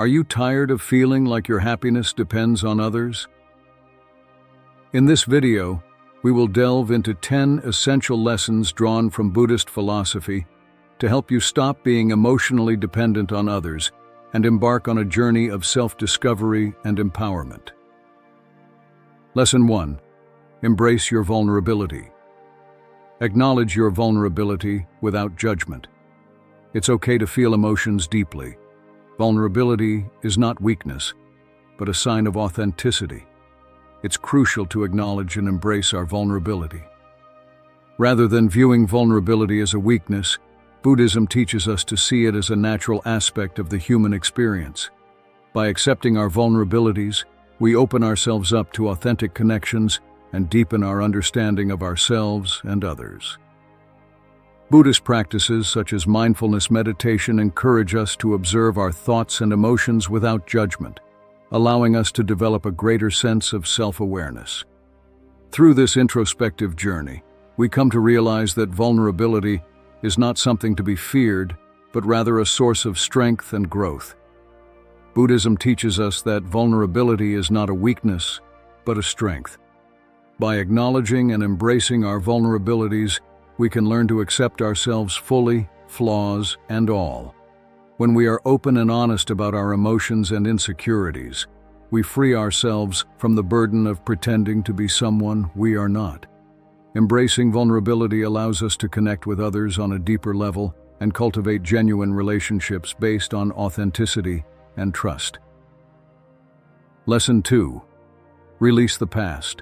Are you tired of feeling like your happiness depends on others? In this video, we will delve into 10 essential lessons drawn from Buddhist philosophy to help you stop being emotionally dependent on others and embark on a journey of self-discovery and empowerment. Lesson 1. Embrace your vulnerability. Acknowledge your vulnerability without judgment. It's okay to feel emotions deeply. Vulnerability is not weakness, but a sign of authenticity. It's crucial to acknowledge and embrace our vulnerability. Rather than viewing vulnerability as a weakness, Buddhism teaches us to see it as a natural aspect of the human experience. By accepting our vulnerabilities, we open ourselves up to authentic connections and deepen our understanding of ourselves and others. Buddhist practices such as mindfulness meditation encourage us to observe our thoughts and emotions without judgment, allowing us to develop a greater sense of self-awareness. Through this introspective journey, we come to realize that vulnerability is not something to be feared, but rather a source of strength and growth. Buddhism teaches us that vulnerability is not a weakness, but a strength. By acknowledging and embracing our vulnerabilities, we can learn to accept ourselves fully, flaws and all. When we are open and honest about our emotions and insecurities, we free ourselves from the burden of pretending to be someone we are not. Embracing vulnerability allows us to connect with others on a deeper level and cultivate genuine relationships based on authenticity and trust. Lesson 2. Release the past.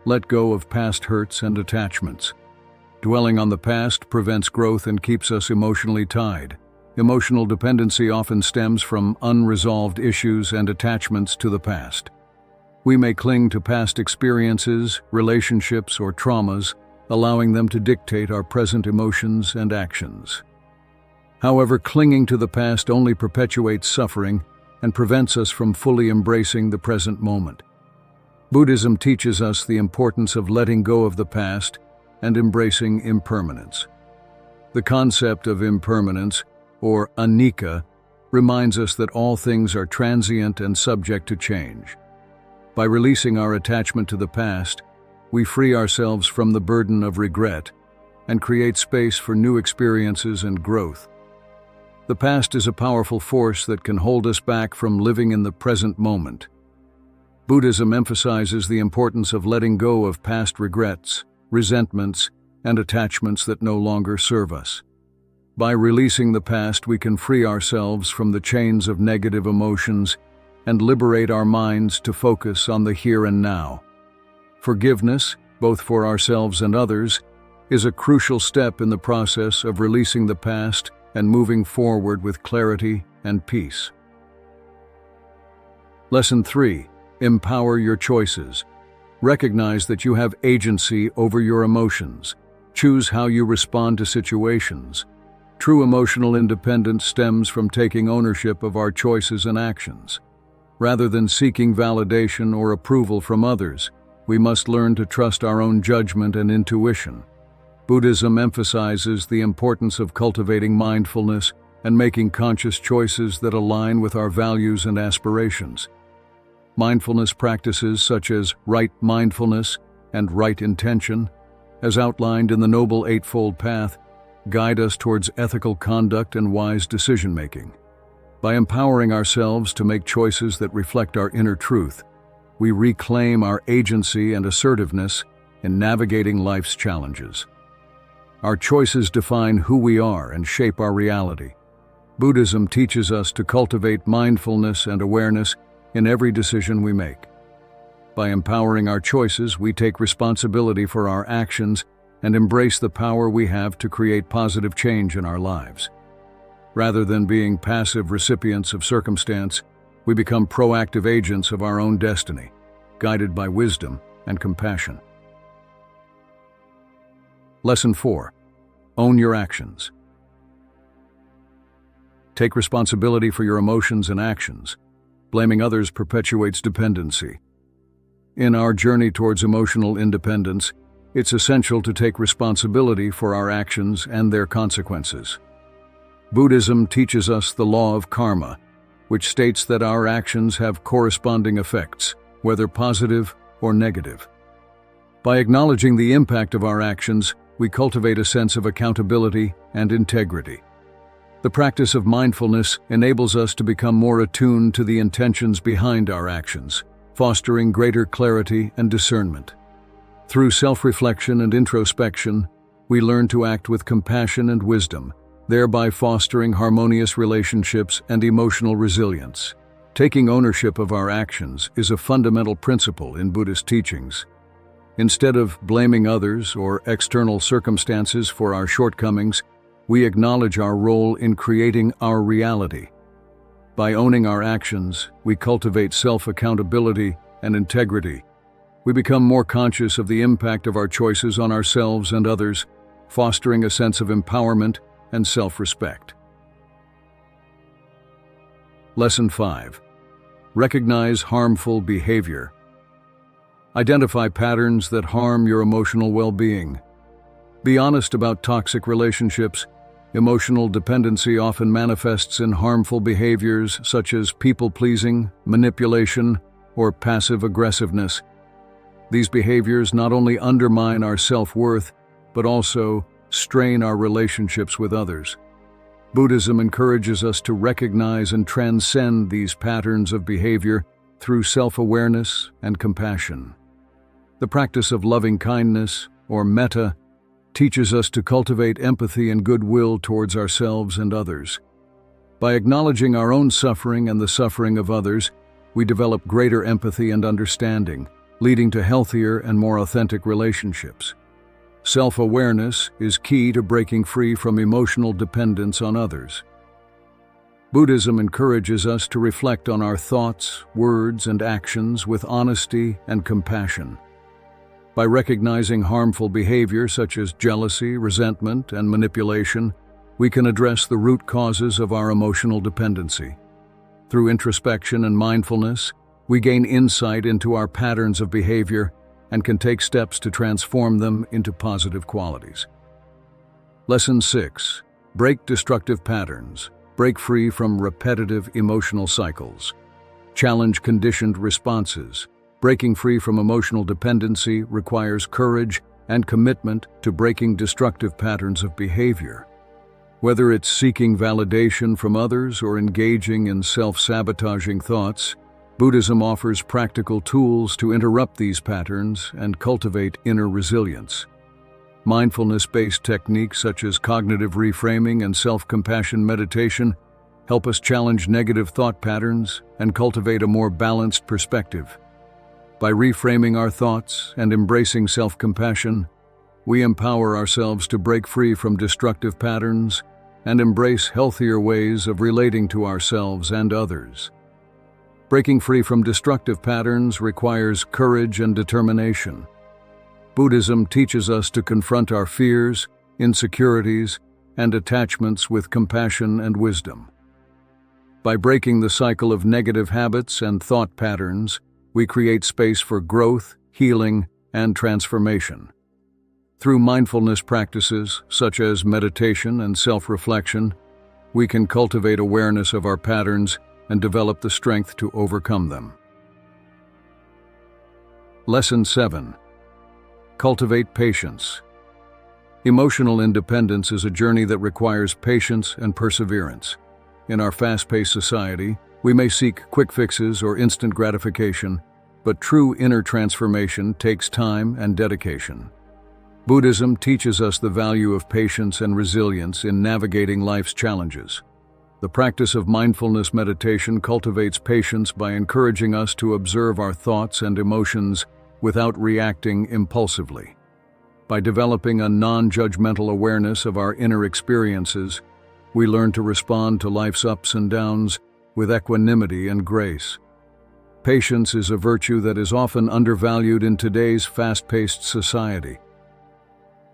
Let go of past hurts and attachments. Dwelling on the past prevents growth and keeps us emotionally tied. Emotional dependency often stems from unresolved issues and attachments to the past. We may cling to past experiences, relationships, or traumas, allowing them to dictate our present emotions and actions. However, clinging to the past only perpetuates suffering and prevents us from fully embracing the present moment. Buddhism teaches us the importance of letting go of the past and embracing impermanence. The concept of impermanence, or anicca, reminds us that all things are transient and subject to change. By releasing our attachment to the past, we free ourselves from the burden of regret and create space for new experiences and growth. The past is a powerful force that can hold us back from living in the present moment. Buddhism emphasizes the importance of letting go of past regrets, resentments, and attachments that no longer serve us. By releasing the past, we can free ourselves from the chains of negative emotions and liberate our minds to focus on the here and now. Forgiveness, both for ourselves and others, is a crucial step in the process of releasing the past and moving forward with clarity and peace. Lesson 3. Empower your choices. Recognize that you have agency over your emotions. Choose how you respond to situations. True emotional independence stems from taking ownership of our choices and actions. Rather than seeking validation or approval from others, we must learn to trust our own judgment and intuition. Buddhism emphasizes the importance of cultivating mindfulness and making conscious choices that align with our values and aspirations. Mindfulness practices such as right mindfulness and right intention, as outlined in the Noble Eightfold Path, guide us towards ethical conduct and wise decision-making. By empowering ourselves to make choices that reflect our inner truth, we reclaim our agency and assertiveness in navigating life's challenges. Our choices define who we are and shape our reality. Buddhism teaches us to cultivate mindfulness and awareness in every decision we make. By empowering our choices, we take responsibility for our actions and embrace the power we have to create positive change in our lives. Rather than being passive recipients of circumstance, we become proactive agents of our own destiny, guided by wisdom and compassion. Lesson 4. Own your actions. Take responsibility for your emotions and actions. Blaming others perpetuates dependency. In our journey towards emotional independence, it's essential to take responsibility for our actions and their consequences. Buddhism teaches us the law of karma, which states that our actions have corresponding effects, whether positive or negative. By acknowledging the impact of our actions, we cultivate a sense of accountability and integrity. The practice of mindfulness enables us to become more attuned to the intentions behind our actions, fostering greater clarity and discernment. Through self-reflection and introspection, we learn to act with compassion and wisdom, thereby fostering harmonious relationships and emotional resilience. Taking ownership of our actions is a fundamental principle in Buddhist teachings. Instead of blaming others or external circumstances for our shortcomings, we acknowledge our role in creating our reality. By owning our actions, we cultivate self-accountability and integrity. We become more conscious of the impact of our choices on ourselves and others, fostering a sense of empowerment and self-respect. Lesson 5. Recognize harmful behavior. Identify patterns that harm your emotional well-being. Be honest about toxic relationships. Emotional dependency often manifests in harmful behaviors such as people-pleasing, manipulation, or passive aggressiveness. These behaviors not only undermine our self-worth, but also strain our relationships with others. Buddhism encourages us to recognize and transcend these patterns of behavior through self-awareness and compassion. The practice of loving kindness, or metta, teaches us to cultivate empathy and goodwill towards ourselves and others. By acknowledging our own suffering and the suffering of others, we develop greater empathy and understanding, leading to healthier and more authentic relationships. Self-awareness is key to breaking free from emotional dependence on others. Buddhism encourages us to reflect on our thoughts, words, and actions with honesty and compassion. By recognizing harmful behavior such as jealousy, resentment, and manipulation, we can address the root causes of our emotional dependency. Through introspection and mindfulness, we gain insight into our patterns of behavior and can take steps to transform them into positive qualities. Lesson 6. Break destructive patterns. Break free from repetitive emotional cycles. Challenge conditioned responses. Breaking free from emotional dependency requires courage and commitment to breaking destructive patterns of behavior. Whether it's seeking validation from others or engaging in self-sabotaging thoughts, Buddhism offers practical tools to interrupt these patterns and cultivate inner resilience. Mindfulness-based techniques such as cognitive reframing and self-compassion meditation help us challenge negative thought patterns and cultivate a more balanced perspective. By reframing our thoughts and embracing self-compassion, we empower ourselves to break free from destructive patterns and embrace healthier ways of relating to ourselves and others. Breaking free from destructive patterns requires courage and determination. Buddhism teaches us to confront our fears, insecurities, and attachments with compassion and wisdom. By breaking the cycle of negative habits and thought patterns, we create space for growth, healing, and transformation. Through mindfulness practices, such as meditation and self-reflection, we can cultivate awareness of our patterns and develop the strength to overcome them. Lesson 7. Cultivate patience. Emotional independence is a journey that requires patience and perseverance. In our fast-paced society, we may seek quick fixes or instant gratification, but true inner transformation takes time and dedication. Buddhism teaches us the value of patience and resilience in navigating life's challenges. The practice of mindfulness meditation cultivates patience by encouraging us to observe our thoughts and emotions without reacting impulsively. By developing a non-judgmental awareness of our inner experiences, we learn to respond to life's ups and downs with equanimity and grace. Patience is a virtue that is often undervalued in today's fast-paced society.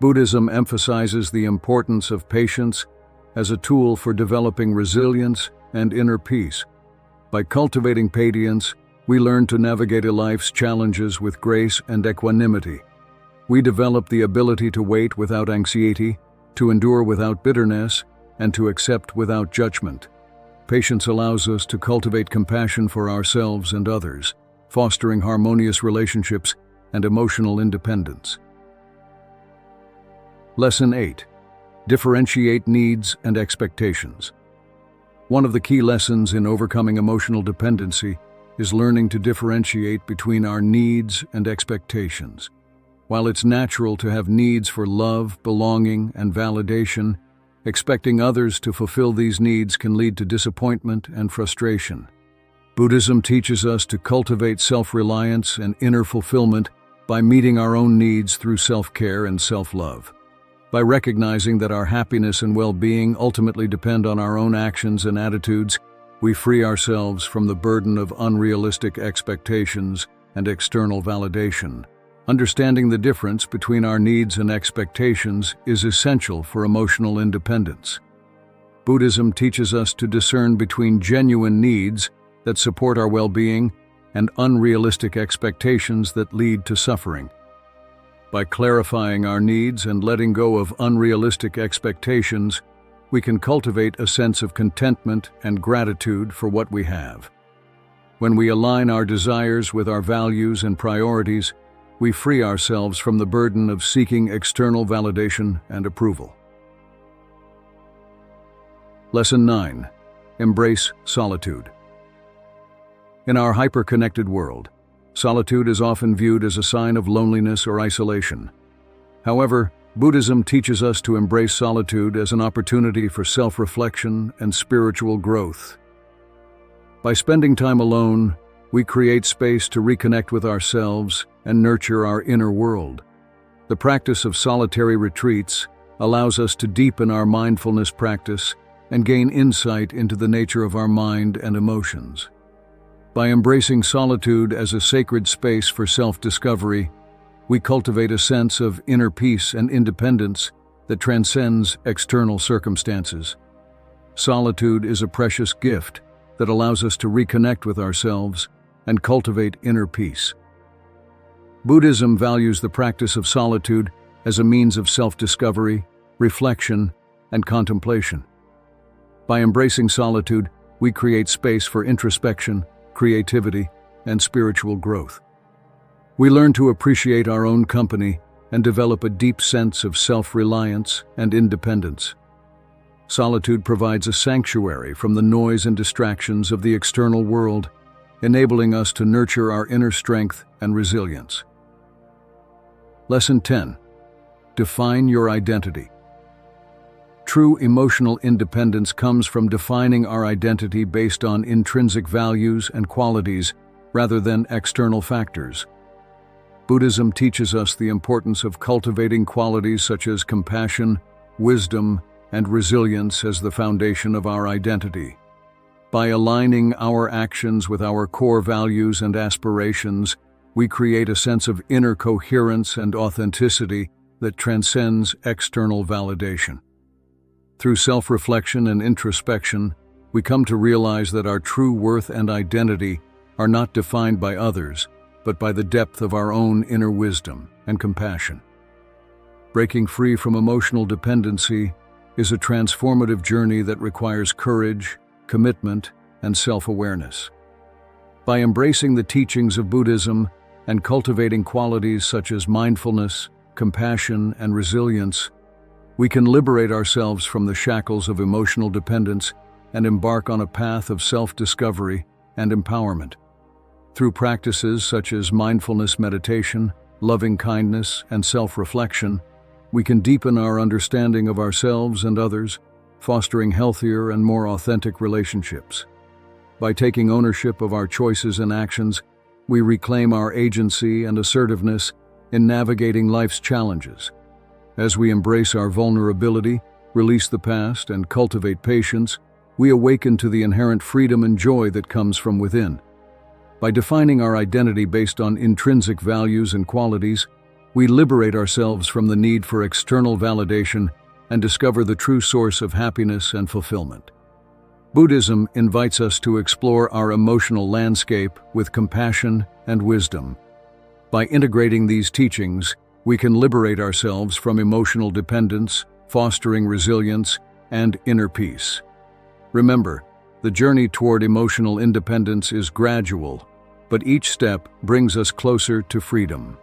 Buddhism emphasizes the importance of patience as a tool for developing resilience and inner peace. By cultivating patience, we learn to navigate life's challenges with grace and equanimity. We develop the ability to wait without anxiety, to endure without bitterness, and to accept without judgment. Patience allows us to cultivate compassion for ourselves and others, fostering harmonious relationships and emotional independence. Lesson 8. Differentiate needs and expectations. One of the key lessons in overcoming emotional dependency is learning to differentiate between our needs and expectations. While it's natural to have needs for love, belonging, and validation, expecting others to fulfill these needs can lead to disappointment and frustration. Buddhism teaches us to cultivate self-reliance and inner fulfillment by meeting our own needs through self-care and self-love. By recognizing that our happiness and well-being ultimately depend on our own actions and attitudes, we free ourselves from the burden of unrealistic expectations and external validation. Understanding the difference between our needs and expectations is essential for emotional independence. Buddhism teaches us to discern between genuine needs that support our well-being and unrealistic expectations that lead to suffering. By clarifying our needs and letting go of unrealistic expectations, we can cultivate a sense of contentment and gratitude for what we have. When we align our desires with our values and priorities, we free ourselves from the burden of seeking external validation and approval. Lesson 9. Embrace solitude. In our hyper-connected world, solitude is often viewed as a sign of loneliness or isolation. However, Buddhism teaches us to embrace solitude as an opportunity for self-reflection and spiritual growth. By spending time alone, we create space to reconnect with ourselves and nurture our inner world. The practice of solitary retreats allows us to deepen our mindfulness practice and gain insight into the nature of our mind and emotions. By embracing solitude as a sacred space for self-discovery, we cultivate a sense of inner peace and independence that transcends external circumstances. Solitude is a precious gift that allows us to reconnect with ourselves and cultivate inner peace. Buddhism values the practice of solitude as a means of self-discovery, reflection, and contemplation. By embracing solitude, we create space for introspection, creativity, and spiritual growth. We learn to appreciate our own company and develop a deep sense of self-reliance and independence. Solitude provides a sanctuary from the noise and distractions of the external world, enabling us to nurture our inner strength and resilience. Lesson 10. Define your identity. True emotional independence comes from defining our identity based on intrinsic values and qualities rather than external factors. Buddhism teaches us the importance of cultivating qualities such as compassion, wisdom, and resilience as the foundation of our identity. By aligning our actions with our core values and aspirations, we create a sense of inner coherence and authenticity that transcends external validation. Through self-reflection and introspection, we come to realize that our true worth and identity are not defined by others, but by the depth of our own inner wisdom and compassion. Breaking free from emotional dependency is a transformative journey that requires courage, commitment, and self-awareness. By embracing the teachings of Buddhism and cultivating qualities such as mindfulness, compassion, and resilience, we can liberate ourselves from the shackles of emotional dependence and embark on a path of self-discovery and empowerment. Through practices such as mindfulness meditation, loving kindness, and self-reflection, we can deepen our understanding of ourselves and others, fostering healthier and more authentic relationships. By taking ownership of our choices and actions, we reclaim our agency and assertiveness in navigating life's challenges. As we embrace our vulnerability, release the past, and cultivate patience, we awaken to the inherent freedom and joy that comes from within. By defining our identity based on intrinsic values and qualities, we liberate ourselves from the need for external validation and discover the true source of happiness and fulfillment. Buddhism invites us to explore our emotional landscape with compassion and wisdom. By integrating these teachings, we can liberate ourselves from emotional dependence, fostering resilience and inner peace. Remember, The journey toward emotional independence is gradual, but each step brings us closer to freedom.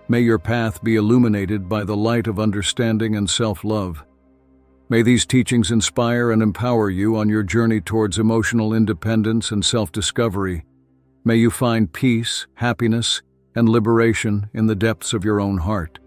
May your path be illuminated by the light of understanding and self-love. May these teachings inspire and empower you on your journey towards emotional independence and self-discovery. May you find peace, happiness, and liberation in the depths of your own heart.